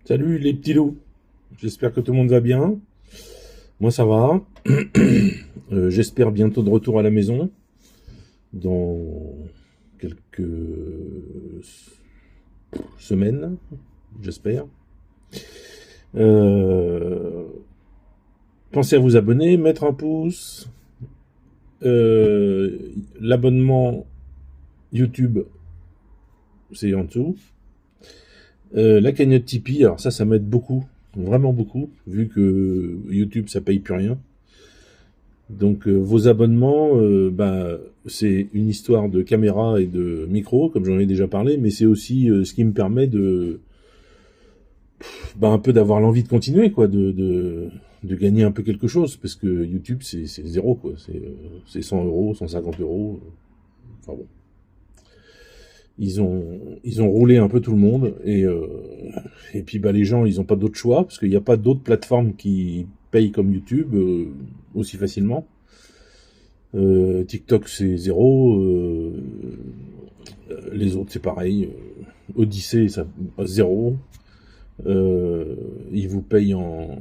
Salut les petits loups, j'espère que tout le monde va bien. Moi ça va. J'espère bientôt de retour à la maison dans quelques semaines, j'espère. Euh, Pensez à vous abonner, mettre un pouce. L'abonnement YouTube, c'est en dessous. La cagnotte Tipeee, alors ça m'aide beaucoup, vraiment beaucoup, vu que YouTube ça paye plus rien. Donc vos abonnements, c'est une histoire de caméra et de micro, comme j'en ai déjà parlé, mais c'est aussi ce qui me permet de, un peu d'avoir l'envie de continuer, quoi, de gagner un peu quelque chose, parce que YouTube c'est zéro, quoi, c'est 100 euros, 150 euros, enfin bon. Ils ont roulé un peu tout le monde, et puis les gens ils ont pas d'autre choix, parce qu'il n'y a pas d'autres plateformes qui payent comme YouTube aussi facilement. TikTok c'est zéro, les autres c'est pareil, Odyssey ça zéro, ils vous payent en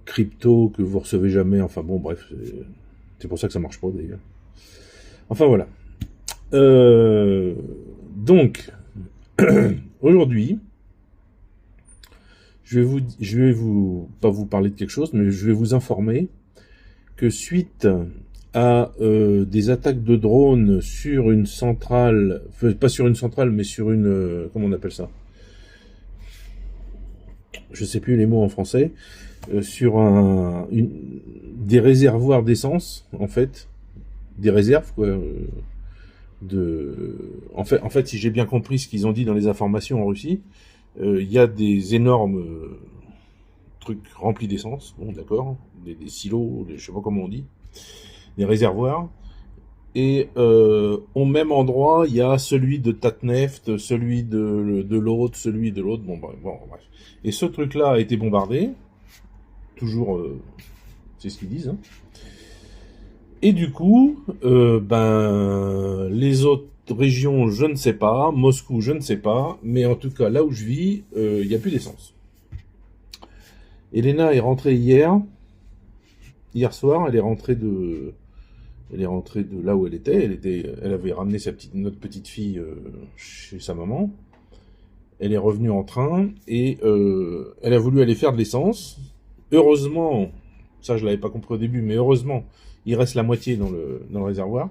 crypto que vous recevez jamais, enfin bon bref, c'est pour ça que ça marche pas d'ailleurs. Enfin voilà. Donc aujourd'hui, je vais vous pas vous parler de quelque chose, mais je vais vous informer que suite à des attaques de drones sur une centrale, enfin, pas sur une centrale, mais sur une, comment on appelle ça? Je sais plus les mots en français, sur des réservoirs d'essence, en fait, des réserves, quoi. En fait, si j'ai bien compris ce qu'ils ont dit dans les informations en Russie, il y a des énormes trucs remplis d'essence, bon d'accord, des silos, je sais pas comment on dit, des réservoirs. Et au même endroit, il y a celui de Tatneft, celui de l'autre, celui de l'autre. Bon, bref. Et ce truc-là a été bombardé. Toujours, c'est ce qu'ils disent. Hein. Et du coup, les autres régions, je ne sais pas. Moscou, je ne sais pas. Mais en tout cas, là où je vis, il n'y a plus d'essence. Elena est rentrée hier soir. Elle est rentrée de là où elle était. Elle avait ramené notre petite fille chez sa maman. Elle est revenue en train et elle a voulu aller faire de l'essence. Heureusement, ça je l'avais pas compris au début, mais heureusement, il reste la moitié dans le réservoir.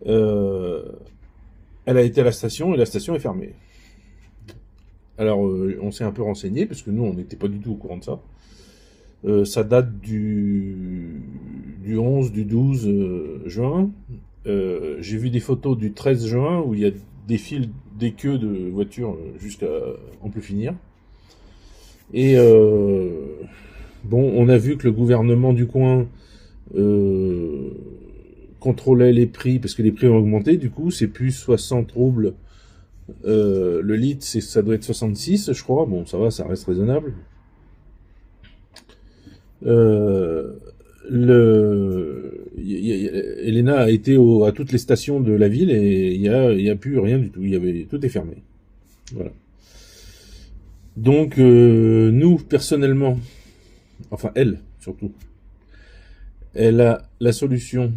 Euh, Elle a été à la station et la station est fermée. Alors on s'est un peu renseigné parce que nous on n'était pas du tout au courant de ça. Ça date du 11, du 12 juin. J'ai vu des photos du 13 juin où il y a des files, des queues de voitures jusqu'à en plus finir. Et bon, on a vu que le gouvernement du coin contrôlait les prix parce que les prix ont augmenté. Du coup, c'est plus 60 roubles le litre, ça doit être 66, je crois. Bon, ça va, ça reste raisonnable. Euh, Elena a été à toutes les stations de la ville et il y a plus rien du tout. Tout est fermé. Voilà. Donc nous personnellement, enfin elle surtout, elle a la solution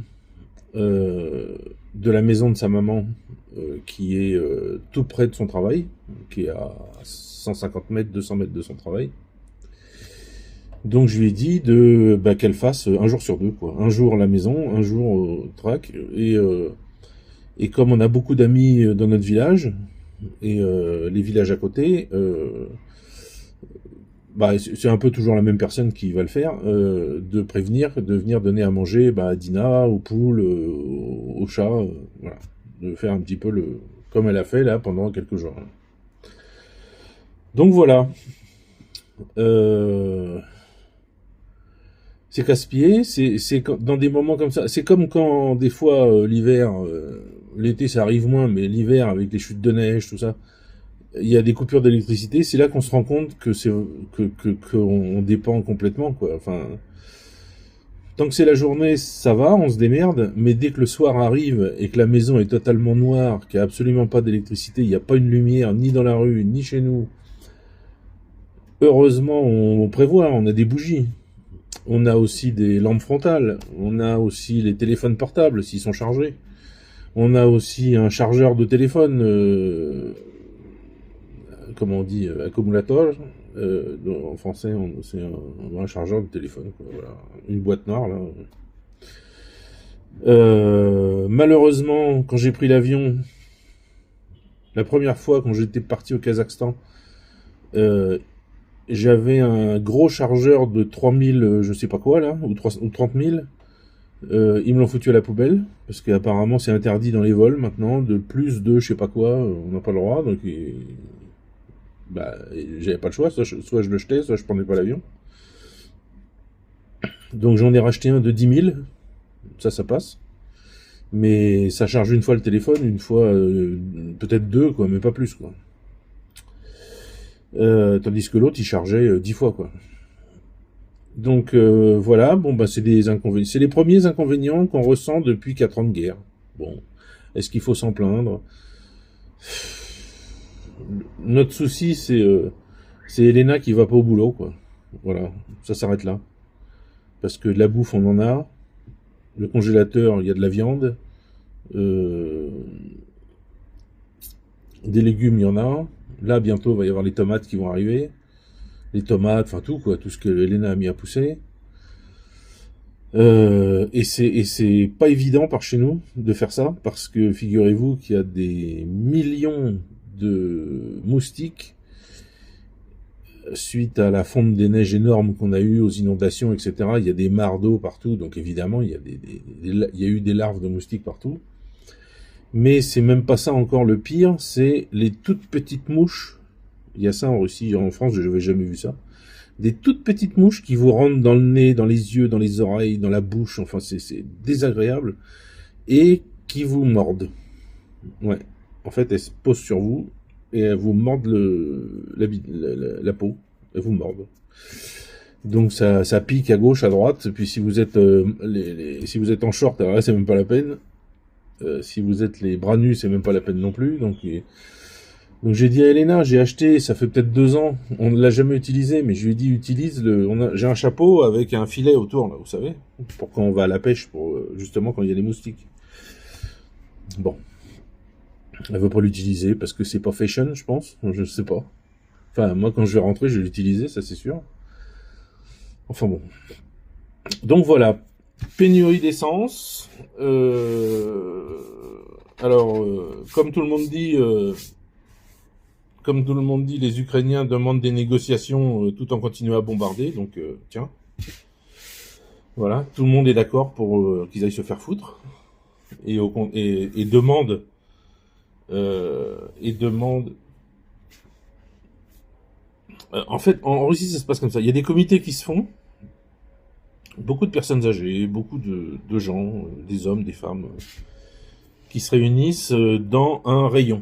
de la maison de sa maman qui est tout près de son travail, qui est à 150 mètres, 200 mètres de son travail. Donc je lui ai dit qu'elle fasse un jour sur deux, quoi. Un jour à la maison, un jour au track. Et comme on a beaucoup d'amis dans notre village, et les villages à côté, c'est un peu toujours la même personne qui va le faire, de prévenir, de venir donner à manger à Dina, aux poules, aux chats, voilà. De faire un petit peu comme elle a fait là pendant quelques jours. Donc voilà. C'est casse-pied, dans des moments comme ça. C'est comme quand des fois l'hiver, l'été ça arrive moins, mais l'hiver avec les chutes de neige, tout ça, il y a des coupures d'électricité. C'est là qu'on se rend compte que qu'on dépend complètement, quoi. Enfin, tant que c'est la journée, ça va, on se démerde. Mais dès que le soir arrive et que la maison est totalement noire, qu'il n'y a absolument pas d'électricité, il n'y a pas une lumière ni dans la rue ni chez nous, heureusement, on prévoit, on a des bougies. On a aussi des lampes frontales. On a aussi les téléphones portables, s'ils sont chargés. On a aussi un chargeur de téléphone, comment on dit, accumulateur. En français, c'est un chargeur de téléphone, quoi, voilà. Une boîte noire, là. Malheureusement, quand j'ai pris l'avion, la première fois, quand j'étais parti au Kazakhstan, j'avais un gros chargeur de 3000, je sais pas quoi, là, ou 30 000. Ils me l'ont foutu à la poubelle, parce qu'apparemment c'est interdit dans les vols maintenant, de plus de je sais pas quoi, on n'a pas le droit, donc bah, j'avais pas le choix, soit je le jetais, soit je prenais pas l'avion. Donc j'en ai racheté un de 10 000, ça passe. Mais ça charge une fois le téléphone, une fois, peut-être deux, quoi, mais pas plus, quoi. Tandis que l'autre, il chargeait 10 fois, quoi. Donc voilà, bon bah c'est des inconvénients, c'est les premiers inconvénients qu'on ressent depuis 4 ans de guerre. Bon, est-ce qu'il faut s'en plaindre? Notre souci, c'est Elena qui va pas au boulot, quoi. Voilà, ça s'arrête là. Parce que de la bouffe, on en a. Le congélateur, il y a de la viande. Des légumes, il y en a. Là, bientôt, il va y avoir les tomates qui vont arriver. Les tomates, enfin tout, quoi. Tout ce que Elena a mis à pousser. Et c'est pas évident par chez nous de faire ça, parce que figurez-vous qu'il y a des millions de moustiques suite à la fonte des neiges énormes qu'on a eues, aux inondations, etc. Il y a des mares d'eau partout, donc évidemment il y a eu des larves de moustiques partout. Mais c'est même pas ça encore le pire, c'est les toutes petites mouches. Il y a ça en Russie, en France, je n'avais jamais vu ça. Des toutes petites mouches qui vous rentrent dans le nez, dans les yeux, dans les oreilles, dans la bouche, enfin c'est désagréable, et qui vous mordent. Ouais. En fait, elles se posent sur vous, et elles vous mordent la peau, elles vous mordent. Donc ça pique à gauche, à droite, et puis si vous êtes, si vous êtes en short, alors là c'est même pas la peine. Si vous êtes les bras nus, c'est même pas la peine non plus. Donc j'ai dit à Elena, j'ai acheté, ça fait peut-être 2 ans, on ne l'a jamais utilisé, mais je lui ai dit utilise j'ai un chapeau avec un filet autour là, vous savez, pour quand on va à la pêche, pour justement quand il y a des moustiques. Bon, elle veut pas l'utiliser parce que c'est pas fashion, je pense, je sais pas. Enfin moi quand je vais rentrer, je vais l'utiliser, ça c'est sûr. Enfin bon. Donc voilà, pénurie d'essence. Alors, comme tout le monde dit, les Ukrainiens demandent des négociations tout en continuant à bombarder. Donc, tiens, voilà, tout le monde est d'accord pour qu'ils aillent se faire foutre et demande. En fait, en Russie, ça se passe comme ça. Il y a des comités qui se font. Beaucoup de personnes âgées, beaucoup de gens, des hommes, des femmes, qui se réunissent dans un rayon.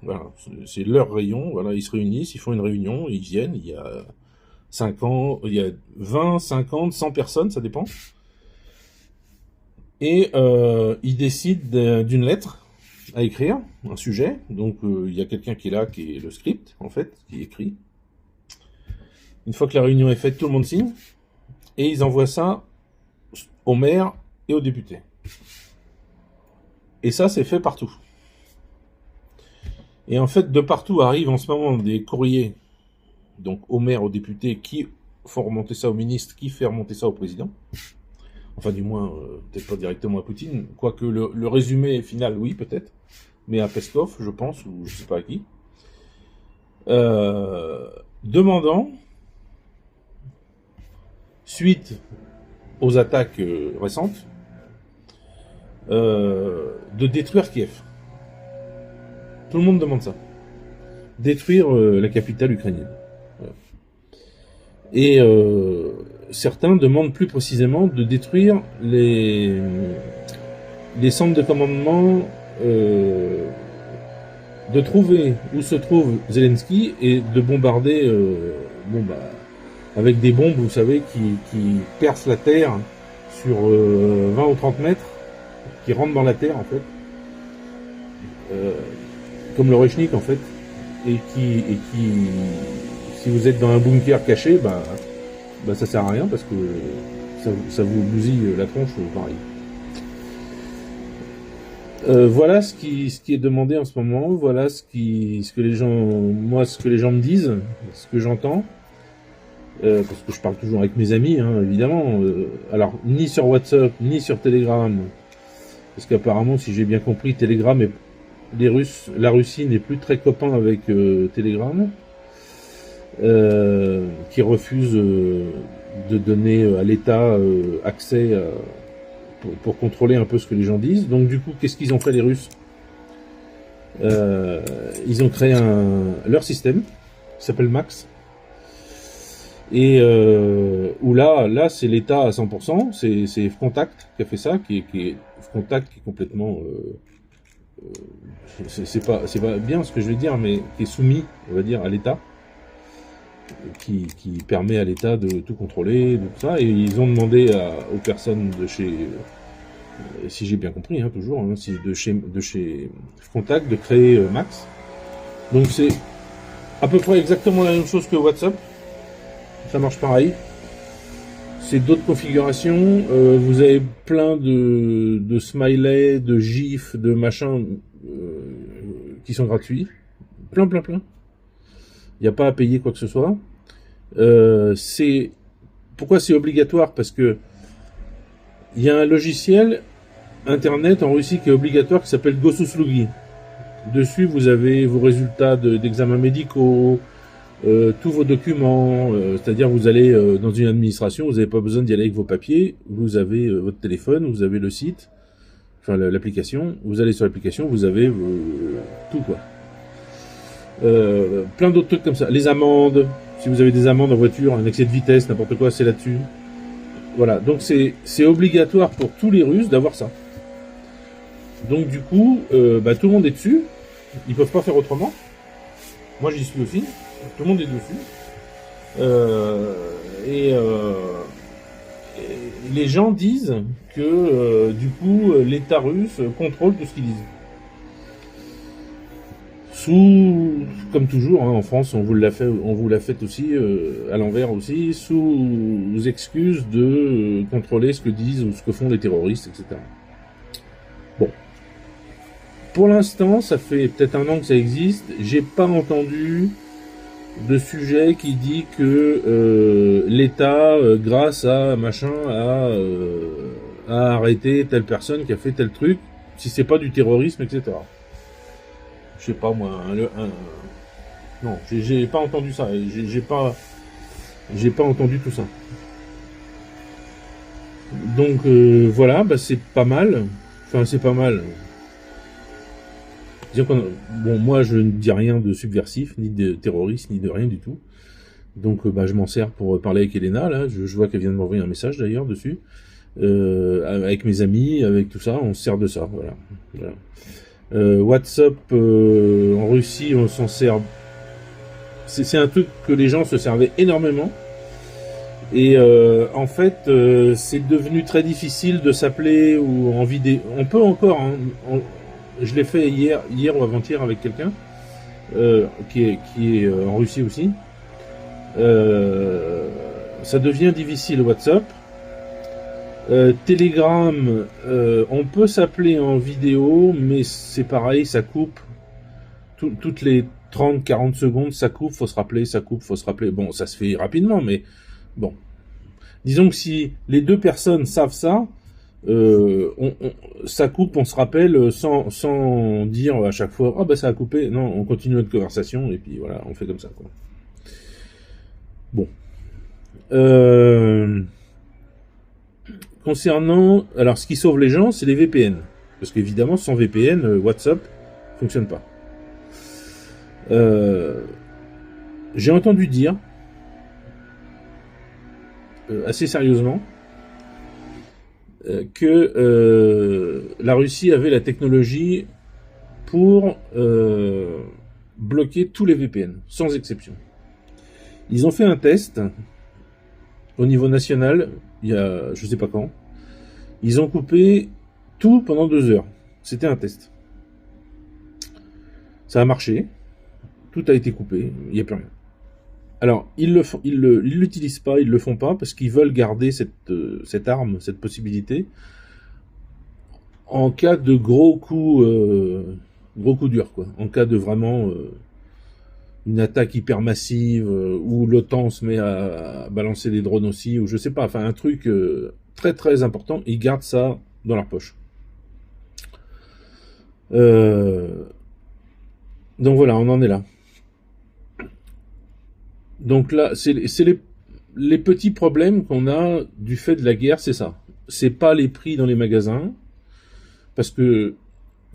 Voilà, c'est leur rayon, voilà, ils se réunissent, ils font une réunion, ils viennent, il y a 20, 50, 100 personnes, ça dépend. Et ils décident d'une lettre à écrire, un sujet, donc il y a quelqu'un qui est là, qui est le script, en fait, qui écrit. Une fois que la réunion est faite, tout le monde signe. Et ils envoient ça au maire et aux députés. Et ça, c'est fait partout. Et en fait, de partout arrivent en ce moment des courriers, donc au maire, aux députés, qui font remonter ça au ministre, qui fait remonter ça au président. Enfin, du moins, peut-être pas directement à Poutine, quoique le résumé final, oui, peut-être, mais à Peskov, je pense, ou je sais pas à qui, demandant, suite aux attaques récentes, de détruire Kiev. Tout le monde demande ça. Détruire la capitale ukrainienne. Voilà. Et certains demandent plus précisément de détruire les centres de commandement, de trouver où se trouve Zelensky et de bombarder avec des bombes, vous savez, qui percent la terre sur 20 ou 30 mètres, qui rentrent dans la terre, en fait, comme le Rechnik, en fait, et qui Si vous êtes dans un bunker caché, bah ça sert à rien parce que ça vous bousille la tronche, pareil. Voilà ce qui est demandé en ce moment. Voilà ce que les gens me disent, ce que j'entends. Parce que je parle toujours avec mes amis, hein, évidemment. Alors, ni sur WhatsApp, ni sur Telegram. Parce qu'apparemment, si j'ai bien compris, Telegram et la Russie n'est plus très copain avec Telegram. Qui refuse de donner à l'État accès pour contrôler un peu ce que les gens disent. Donc du coup, qu'est-ce qu'ils ont fait les Russes? Ils ont créé leur système qui s'appelle Max. Et où là c'est l'État à 100%, c'est Fcontact qui a fait ça, Fcontact qui est complètement c'est pas bien ce que je vais dire, mais qui est soumis, on va dire, à l'État, qui permet à l'État de tout contrôler, de tout ça. Et ils ont demandé aux personnes de chez, si j'ai bien compris, hein, toujours, hein, de chez Fcontact de créer Max. Donc c'est à peu près exactement la même chose que WhatsApp. Ça marche pareil. C'est d'autres configurations. Vous avez plein de smileys, de gifs, de machins qui sont gratuits. Plein. Il n'y a pas à payer quoi que ce soit. Pourquoi c'est obligatoire? Parce que il y a un logiciel internet en Russie qui est obligatoire qui s'appelle Gosuslugi. Dessus, vous avez vos résultats d'examens médicaux, tous vos documents, c'est-à-dire vous allez dans une administration, vous n'avez pas besoin d'y aller avec vos papiers, vous avez votre téléphone, vous avez le site, enfin l'application, vous allez sur l'application, vous avez tout quoi. Plein d'autres trucs comme ça. Les amendes, si vous avez des amendes en voiture, un excès de vitesse, n'importe quoi, c'est là-dessus. Voilà, donc c'est obligatoire pour tous les Russes d'avoir ça. Donc du coup, tout le monde est dessus, ils peuvent pas faire autrement. Moi j'y suis aussi. Tout le monde est dessus. Et les gens disent que du coup l'État russe contrôle tout ce qu'ils disent. Comme toujours, hein, en France, on vous l'a fait aussi, à l'envers aussi, sous excuse de contrôler ce que disent ou ce que font les terroristes, etc. Bon. Pour l'instant, ça fait peut-être 1 an que ça existe. J'ai pas entendu de sujet qui dit que l'État, grâce à machin, a arrêté telle personne qui a fait tel truc, si c'est pas du terrorisme, etc. Je sais pas moi, non, j'ai pas entendu ça, j'ai pas entendu tout ça. Donc voilà, c'est pas mal, enfin c'est pas mal. Bon, moi je ne dis rien de subversif, ni de terroriste, ni de rien du tout. Donc je m'en sers pour parler avec Elena, là, je vois qu'elle vient de m'envoyer un message d'ailleurs dessus. Avec mes amis, avec tout ça, on se sert de ça, voilà. WhatsApp en Russie, on s'en sert. C'est un truc que les gens se servaient énormément. Et en fait, c'est devenu très difficile de s'appeler ou en vidéo. On peut encore, hein, je l'ai fait hier ou avant-hier avec quelqu'un qui est en Russie aussi. Ça devient difficile WhatsApp. Telegram, on peut s'appeler en vidéo, mais c'est pareil, ça coupe. Toutes les 30-40 secondes, ça coupe, faut se rappeler, ça coupe, faut se rappeler. Bon, ça se fait rapidement, mais bon. Disons que si les deux personnes savent ça, ça coupe, on se rappelle sans dire à chaque fois « Ah ça a coupé ». Non, on continue notre conversation et puis voilà, on fait comme ça, quoi. Bon. Concernant... Alors, ce qui sauve les gens, c'est les VPN. Parce qu'évidemment, sans VPN, WhatsApp fonctionne pas. J'ai entendu dire, assez sérieusement, que la Russie avait la technologie pour bloquer tous les VPN, sans exception. Ils ont fait un test au niveau national, il y a je sais pas quand. Ils ont coupé tout pendant 2 heures. C'était un test. Ça a marché. Tout a été coupé. Il n'y a plus rien. Alors, ils l'utilisent pas, ils le font pas parce qu'ils veulent garder cette arme, cette possibilité en cas de gros coup dur, quoi. En cas de vraiment une attaque hyper massive où l'OTAN se met à balancer des drones aussi, ou je sais pas, enfin un truc très très important, ils gardent ça dans leur poche. Euh, donc voilà, on en est là. Donc là, c'est les petits problèmes qu'on a du fait de la guerre, c'est ça. C'est pas les prix dans les magasins, parce que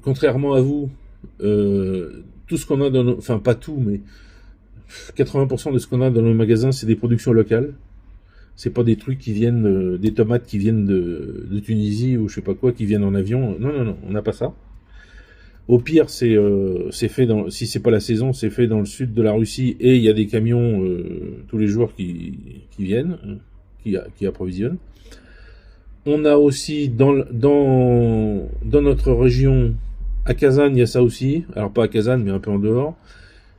contrairement à vous, tout ce qu'on a dans nos, enfin pas tout, mais 80% de ce qu'on a dans nos magasins, c'est des productions locales. C'est pas des trucs qui viennent, des tomates qui viennent de Tunisie ou je sais pas quoi, qui viennent en avion. Non, non, non, on n'a pas ça. Au pire, c'est fait dans, si c'est pas la saison, c'est fait dans le sud de la Russie et il y a des camions tous les jours qui viennent, qui approvisionnent. On a aussi dans notre région, à Kazan, il y a ça aussi. Alors pas à Kazan, mais un peu en dehors.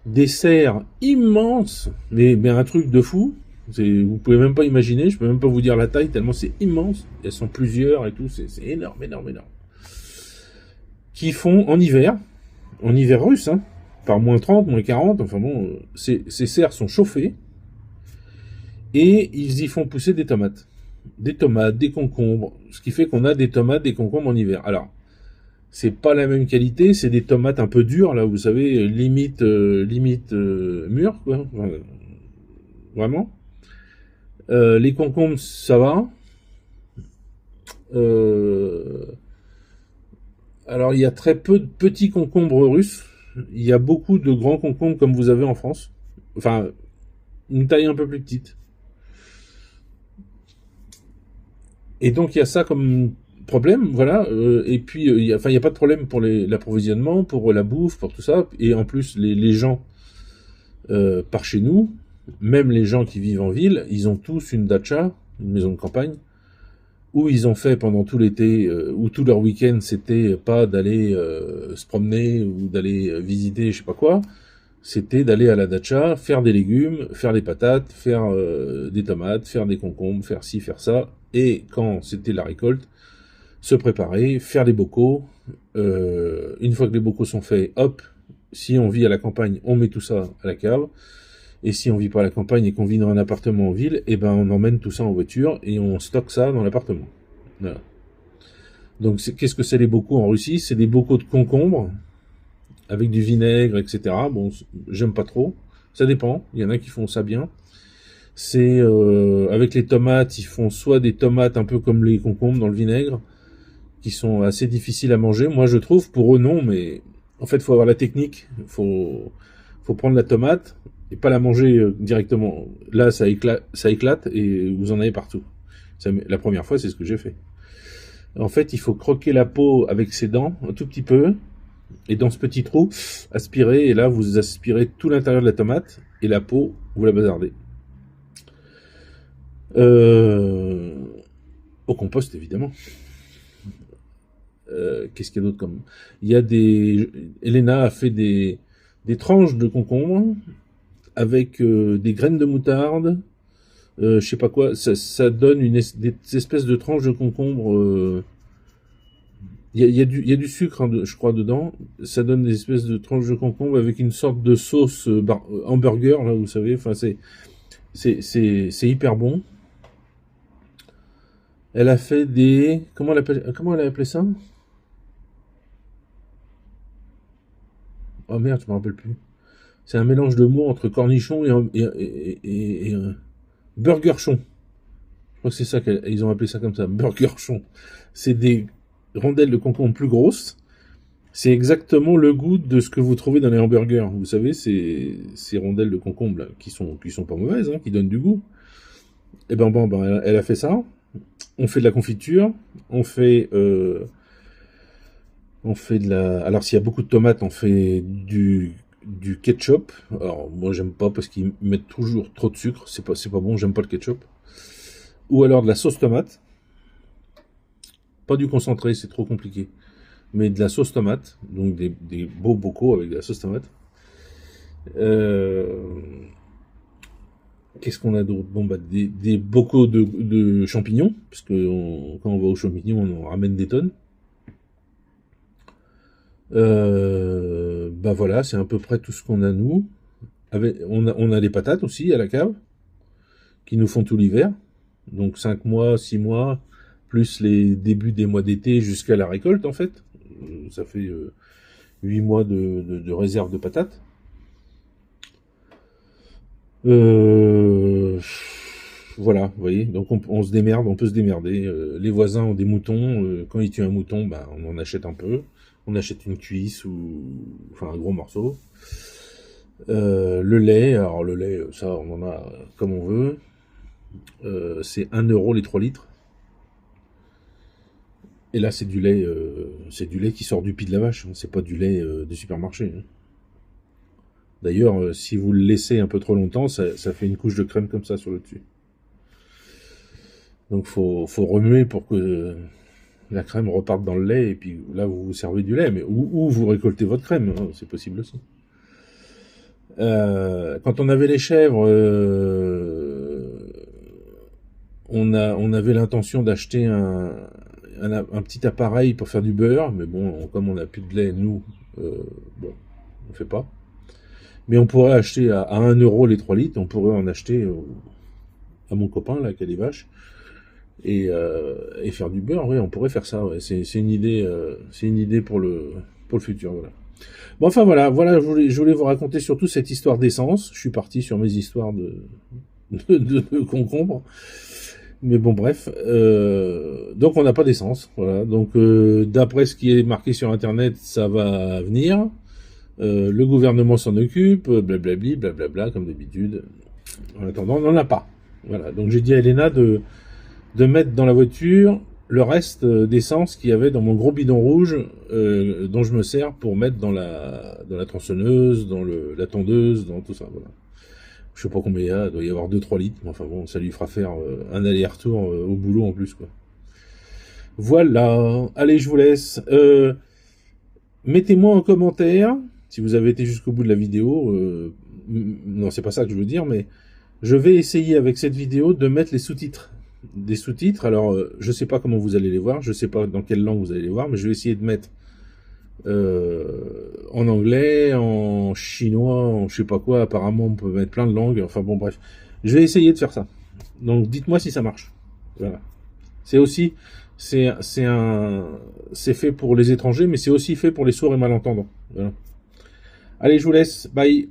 Des serres immenses, mais un truc de fou. Vous pouvez même pas imaginer, je peux même pas vous dire la taille, tellement c'est immense. Elles sont plusieurs et tout, c'est énorme, énorme, énorme. Qui font en hiver russe, hein, par moins 30, moins 40, enfin bon, ces serres sont chauffées, et ils y font pousser des tomates. Des tomates, des concombres, ce qui fait qu'on a des tomates, des concombres en hiver. Alors, c'est pas la même qualité, c'est des tomates un peu dures, là, vous savez, limite mûres, quoi, enfin, vraiment. Les concombres, ça va. Euh, alors, il y a très peu de petits concombres russes. Il y a beaucoup de grands concombres comme vous avez en France. Enfin, une taille un peu plus petite. Et donc, il y a ça comme problème, voilà. Et puis, enfin, il y a pas de problème pour l'approvisionnement, pour la bouffe, pour tout ça. Et en plus, les gens par chez nous, même les gens qui vivent en ville, ils ont tous une dacha, une maison de campagne, où ils ont fait pendant tout l'été, où tout leur week-end, c'était pas d'aller se promener ou d'aller visiter je sais pas quoi, c'était d'aller à la dacha, faire des légumes, faire des patates, faire des tomates, faire des concombres, faire ci, faire ça, et quand c'était la récolte, se préparer, faire des bocaux. Une fois que les bocaux sont faits, hop, si on vit à la campagne, on met tout ça à la cave. Et si on vit pas à la campagne et qu'on vit dans un appartement en ville, eh ben on emmène tout ça en voiture et on stocke ça dans l'appartement. Voilà. Donc qu'est-ce que c'est les bocaux en Russie? C'est des bocaux de concombres avec du vinaigre, etc. Bon, j'aime pas trop. Ça dépend. Il y en a qui font ça bien. C'est avec les tomates, ils font soit des tomates un peu comme les concombres dans le vinaigre, qui sont assez difficiles à manger. Moi, je trouve, pour eux non, mais en fait, il faut avoir la technique. Faut prendre la tomate et pas la manger directement. Là, ça éclate et vous en avez partout. La première fois, c'est ce que j'ai fait. En fait, il faut croquer la peau avec ses dents, un tout petit peu, et dans ce petit trou, aspirer, et là, vous aspirez tout l'intérieur de la tomate, et la peau, vous la bazardez. Euh, Au compost, évidemment. Qu'est-ce qu'il y a d'autre comme... Il y a des... Elena a fait des tranches de concombre avec des graines de moutarde, je sais pas quoi, ça donne des espèces de tranches de concombre. Il y a du sucre, hein, je crois, dedans. Ça donne des espèces de tranches de concombre avec une sorte de sauce hamburger, là, vous savez. Enfin, c'est hyper bon. Elle a fait des... comment elle a appelé ça? Oh merde, je me rappelle plus. C'est un mélange de mots entre cornichon et burgerchon. Je crois que c'est ça qu'ils ont appelé ça comme ça, burgerchon. C'est des rondelles de concombre plus grosses. C'est exactement le goût de ce que vous trouvez dans les hamburgers. Vous savez, ces rondelles de concombre là, qui sont pas mauvaises, hein, qui donnent du goût. Et ben, elle a fait ça. On fait de la confiture. On fait de la. Alors s'il y a beaucoup de tomates, on fait du ketchup. Alors moi j'aime pas parce qu'ils mettent toujours trop de sucre. C'est pas bon. J'aime pas le ketchup. Ou alors de la sauce tomate. Pas du concentré, c'est trop compliqué. Mais de la sauce tomate, donc des beaux bocaux avec de la sauce tomate. Euh, Qu'est-ce qu'on a d'autre? Bon, bah, des bocaux de champignons, parce que quand on va aux champignons, on en ramène des tonnes. Bah voilà, c'est à peu près tout ce qu'on a nous. On a les patates aussi à la cave, qui nous font tout l'hiver. Donc 5 mois, 6 mois, plus les débuts des mois d'été jusqu'à la récolte en fait. Ça fait 8 mois de réserve de patates. Voilà, vous voyez, donc on se démerde, on peut se démerder. Les voisins ont des moutons, quand ils tuent un mouton, bah, on en achète un peu. On achète une cuisse ou enfin un gros morceau. Le lait, alors le lait, ça on en a comme on veut. C'est 1 euro les 3 litres. Et là c'est du lait qui sort du pied de la vache, hein, c'est pas du lait des supermarchés. Hein. D'ailleurs, si vous le laissez un peu trop longtemps, ça fait une couche de crème comme ça sur le dessus. Donc faut remuer pour que la crème reparte dans le lait, et puis là vous vous servez du lait, mais ou vous récoltez votre crème, hein, c'est possible aussi. Quand on avait les chèvres, on avait l'intention d'acheter un petit appareil pour faire du beurre, mais bon, comme on n'a plus de lait, nous, bon, on fait pas. Mais on pourrait acheter à 1 euro les 3 litres, on pourrait en acheter à mon copain, là, qui a des vaches, et faire du beurre, oui, on pourrait faire ça, ouais. C'est une idée pour le futur, voilà. Bon, enfin voilà, je voulais vous raconter surtout cette histoire d'essence. Je suis parti sur mes histoires de concombres. Mais bon, bref. Donc on n'a pas d'essence, voilà. Donc d'après ce qui est marqué sur Internet, ça va venir. Le gouvernement s'en occupe, blablabli, blablabla, comme d'habitude. En attendant, on n'en a pas. Voilà. Donc j'ai dit à Elena de mettre dans la voiture le reste d'essence qu'il y avait dans mon gros bidon rouge dont je me sers pour mettre dans la tronçonneuse, dans la tondeuse, dans tout ça. Voilà. Je sais pas combien il y a, il doit y avoir 2-3 litres, mais enfin bon, ça lui fera faire un aller-retour au boulot en plus, quoi. Voilà. Allez, je vous laisse. Mettez-moi en commentaire si vous avez été jusqu'au bout de la vidéo. Non, c'est pas ça que je veux dire, mais je vais essayer avec cette vidéo de mettre les sous-titres. Des sous-titres, alors je sais pas comment vous allez les voir, je sais pas dans quelle langue vous allez les voir, mais je vais essayer de mettre en anglais, en chinois, en je sais pas quoi, apparemment on peut mettre plein de langues, enfin bon bref, je vais essayer de faire ça. Donc dites-moi si ça marche. Voilà. C'est aussi, c'est fait pour les étrangers, mais c'est aussi fait pour les sourds et malentendants. Voilà. Allez, je vous laisse, bye.